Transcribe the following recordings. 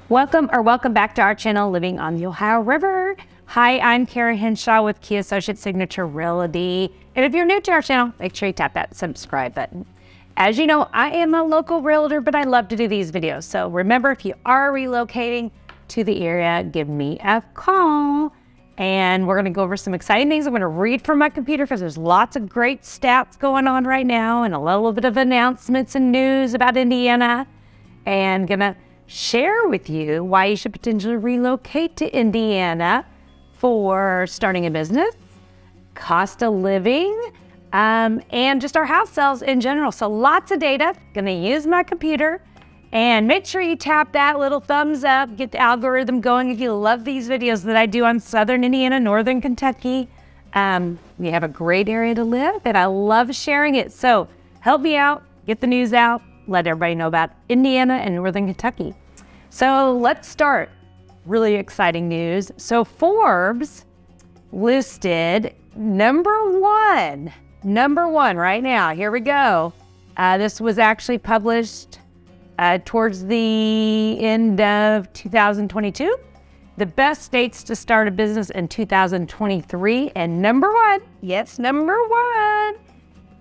Welcome back to our channel, Living on the Ohio River. Hi, I'm Kara Henshaw with Key Associates Signature Realty. And if you're new to our channel, make sure you tap that subscribe button. As you know, I am a local realtor, but I love to do these videos. So remember, if you are relocating to the area, give me a call. And we're gonna go over some exciting things. I'm gonna read from my computer because there's lots of great stats going on right now and a little bit of announcements and news about Indiana. And gonna share with you why you should potentially relocate to Indiana for starting a business, cost of living, and just our house sales in general. So lots of data. Gonna use my computer, and make sure you tap that little thumbs up, get the algorithm going if you love these videos that I do on Southern Indiana, Northern Kentucky. We have a great area to live, and I love sharing it. So help me out, get the news out, let everybody know about Indiana and Northern Kentucky. So let's start. Really exciting news. So Forbes listed number one right now. Here we go. This was actually published towards the end of 2022. The best states to start a business in 2023. And number one, yes, number one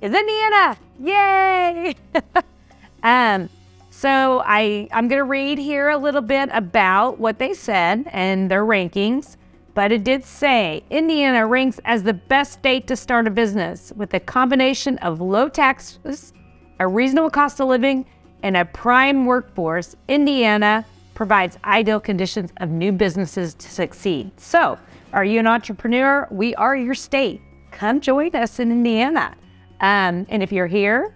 is Indiana. Yay! So I'm going to read here a little bit about what they said and their rankings, but it did say Indiana ranks as the best state to start a business with a combination of low taxes, a reasonable cost of living, and a prime workforce. Indiana provides ideal conditions of new businesses to succeed. So, are you an entrepreneur? We are your state. Come join us in Indiana. And if you're here,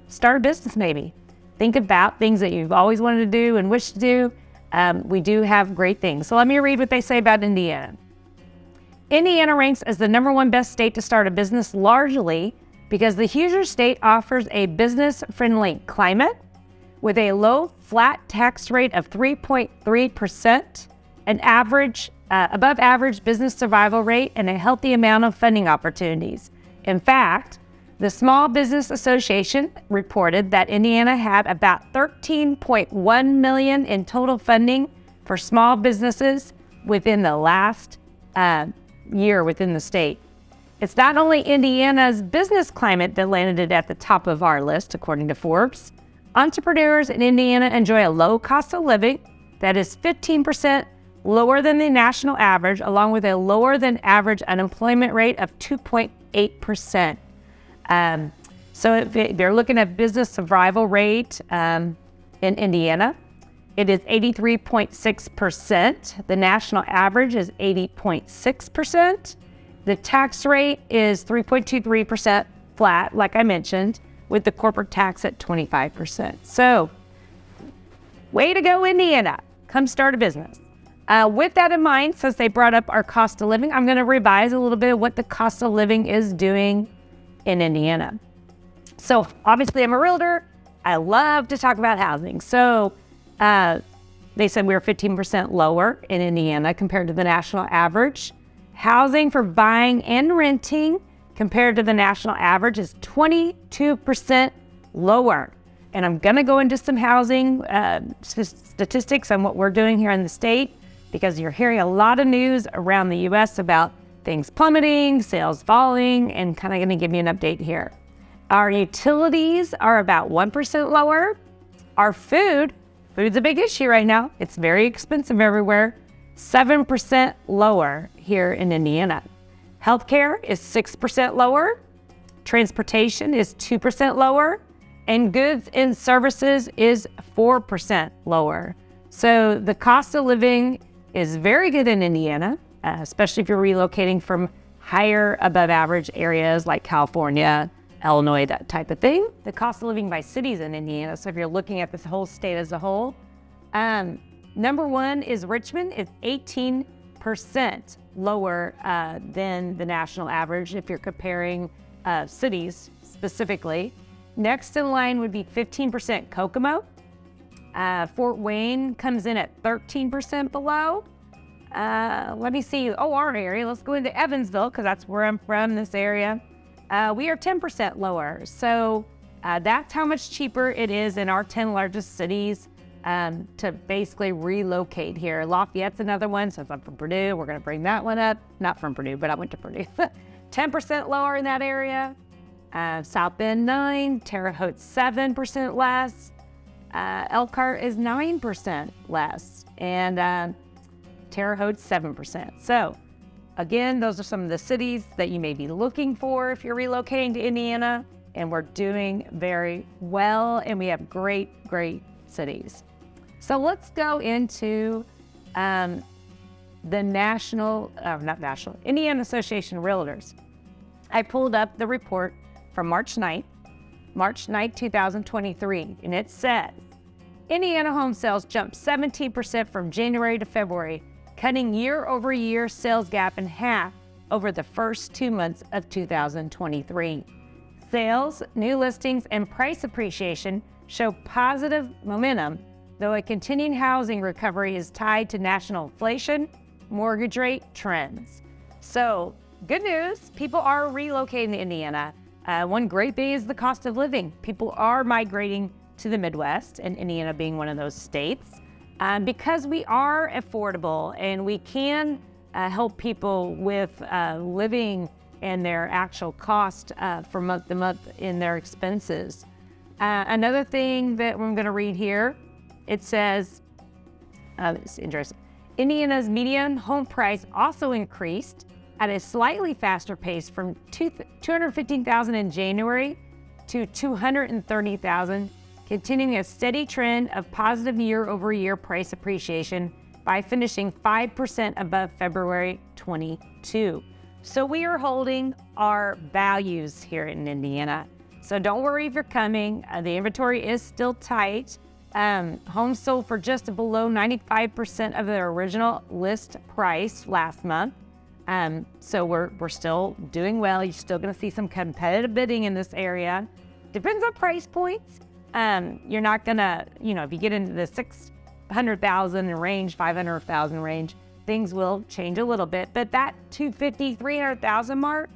start a business maybe. Think about things that you've always wanted to do and wish to do. We do have great things. So let me read what they say about Indiana. Indiana ranks as the number one best state to start a business largely because the Hoosier state offers a business-friendly climate with a low flat tax rate of 3.3%, an above average business survival rate, and a healthy amount of funding opportunities. In fact, the Small Business Association reported that Indiana had about $13.1 million in total funding for small businesses within the last year within the state. It's not only Indiana's business climate that landed it at the top of our list, according to Forbes. Entrepreneurs in Indiana enjoy a low cost of living that is 15% lower than the national average, along with a lower than average unemployment rate of 2.8%. So if they're looking at business survival rate in Indiana, it is 83.6%. The national average is 80.6%. The tax rate is 3.23% flat, like I mentioned, with the corporate tax at 25%. So, way to go, Indiana. Come start a business. With that in mind, since they brought up our cost of living, I'm going to revise a little bit of what the cost of living is doing in Indiana. So obviously I'm a realtor. I love to talk about housing. So they said we were 15% lower in Indiana compared to the national average. Housing for buying and renting compared to the national average is 22% lower. And I'm gonna go into some housing statistics on what we're doing here in the state because you're hearing a lot of news around the US about things plummeting, sales falling, and kind of going to give you an update here. Our utilities are about 1% lower. Our food's a big issue right now. It's very expensive everywhere. 7% lower here in Indiana. Healthcare is 6% lower. Transportation is 2% lower. And goods and services is 4% lower. So the cost of living is very good in Indiana. Especially if you're relocating from higher above average areas like California, Illinois, that type of thing. The cost of living by cities in Indiana, so if you're looking at this whole state as a whole, number one is Richmond. It's 18% lower than the national average if you're comparing cities specifically. Next in line would be 15% Kokomo. Fort Wayne comes in at 13% below. Let me see. Our area. Let's go into Evansville because that's where I'm from, this area. We are 10% lower. So that's how much cheaper it is in our 10 largest cities to basically relocate here. Lafayette's another one. Since I'm from Purdue, we're going to bring that one up. Not from Purdue, but I went to Purdue. 10% lower in that area. South Bend 9, Terre Haute 7% less. Elkhart is 9% less, and Terre Haute 7%. So again, those are some of the cities that you may be looking for if you're relocating to Indiana, and we're doing very well, and we have great cities. So let's go into the Indiana Association of Realtors. I pulled up the report from March 9th, 2023, and it says, Indiana home sales jumped 17% from January to February, cutting year-over-year sales gap in half over the first 2 months of 2023. Sales, new listings, and price appreciation show positive momentum, though a continuing housing recovery is tied to national inflation, mortgage rate trends. So, good news, people are relocating to Indiana. One great thing is the cost of living. People are migrating to the Midwest, and Indiana being one of those states, because we are affordable and we can help people with living and their actual cost for month to month in their expenses. Another thing that I'm going to read here, it says, it's interesting. Indiana's median home price also increased at a slightly faster pace from $215,000 in January to $230,000, continuing a steady trend of positive year-over-year price appreciation by finishing 5% above February 22. So we are holding our values here in Indiana. So don't worry if you're coming. The inventory is still tight. Homes sold for just below 95% of their original list price last month. So we're still doing well. You're still going to see some competitive bidding in this area. Depends on price points. You're not going to, if you get into the $600,000 range, $500,000 range, things will change a little bit. But that $250,000, $300,000 mark,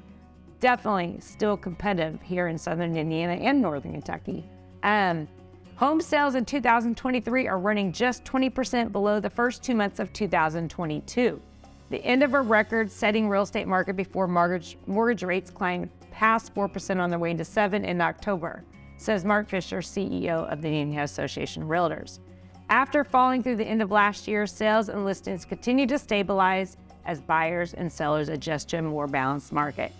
definitely still competitive here in Southern Indiana and Northern Kentucky. Home sales in 2023 are running just 20% below the first 2 months of 2022. The end of a record-setting real estate market before mortgage rates climbed past 4% on their way to 7% in October, says Mark Fisher, CEO of the Indiana Association of Realtors. After falling through the end of last year, sales and listings continue to stabilize as buyers and sellers adjust to a more balanced market.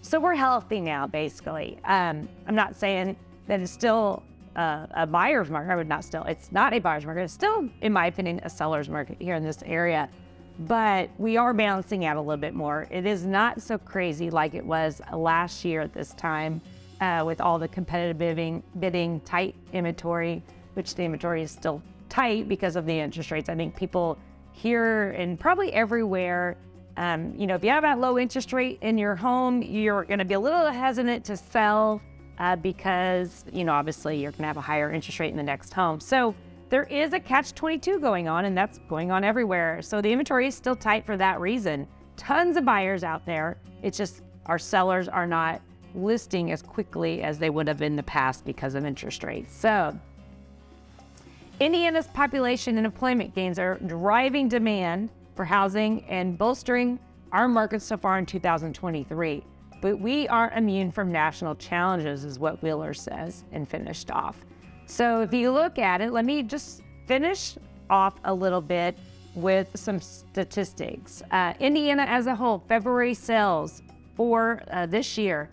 So we're healthy now, basically. I'm not saying that it's still a buyer's market. It's not a buyer's market. It's still, in my opinion, a seller's market here in this area. But we are balancing out a little bit more. It is not so crazy like it was last year at this time with all the competitive bidding, tight inventory, which the inventory is still tight because of the interest rates. I think people here and probably everywhere, if you have that low interest rate in your home, you're going to be a little hesitant to sell because, obviously you're going to have a higher interest rate in the next home. So there is a catch-22 going on, and that's going on everywhere. So the inventory is still tight for that reason. Tons of buyers out there. It's just our sellers are not listing as quickly as they would have in the past because of interest rates. So Indiana's population and employment gains are driving demand for housing and bolstering our market so far in 2023. But we are immune from national challenges, is what Wheeler says, and finished off. So if you look at it, let me just finish off a little bit with some statistics. Indiana as a whole, February sales for this year,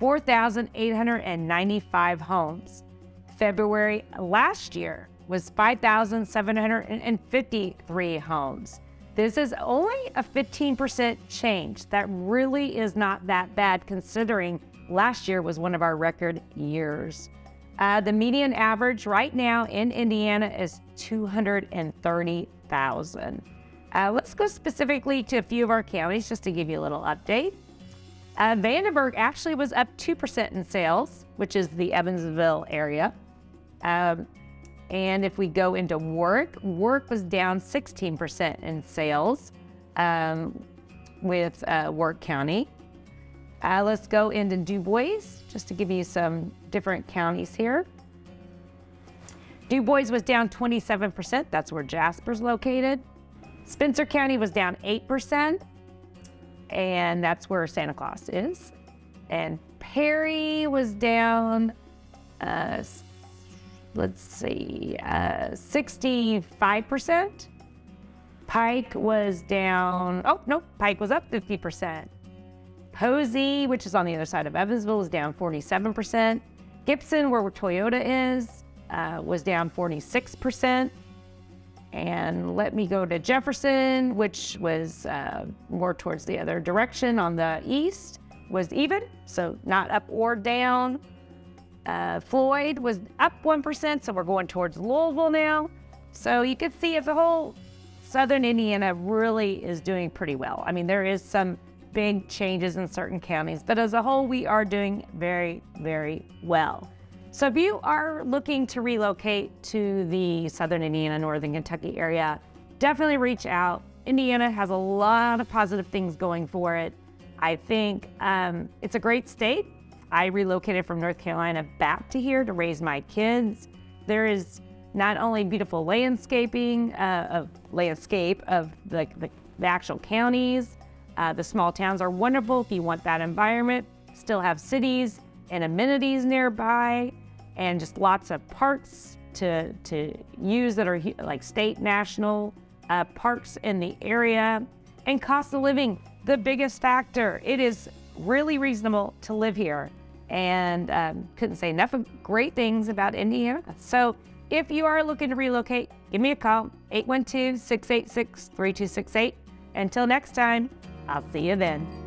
4,895 homes. February last year was 5,753 homes. This is only a 15% change. That really is not that bad considering last year was one of our record years. The median average right now in Indiana is 230,000. Let's go specifically to a few of our counties just to give you a little update. Vandenberg actually was up 2% in sales, which is the Evansville area. And if we go into Warwick was down 16% in sales with Warwick County. Let's go into Du Bois, just to give you some different counties here. Du Bois was down 27%. That's where Jasper's located. Spencer County was down 8%. And that's where Santa Claus is. And Perry was down, 65%. Pike was down, Pike was up 50%. Posey, which is on the other side of Evansville, is down 47%. Gibson, where Toyota is, was down 46%. And let me go to Jefferson, which was more towards the other direction on the east, was even, so not up or down. Floyd was up 1%, so we're going towards Louisville now. So you can see as a whole, Southern Indiana really is doing pretty well. I mean, there is some big changes in certain counties, but as a whole, we are doing very, very well. So if you are looking to relocate to the Southern Indiana, Northern Kentucky area, definitely reach out. Indiana has a lot of positive things going for it. I think it's a great state. I relocated from North Carolina back to here to raise my kids. There is not only beautiful landscape of the actual counties. The small towns are wonderful if you want that environment. Still have cities and amenities nearby, and just lots of parks to use that are like state, national parks in the area. And cost of living, the biggest factor. It is really reasonable to live here, and couldn't say enough of great things about Indiana. So if you are looking to relocate, give me a call, 812-686-3268. Until next time, I'll see you then.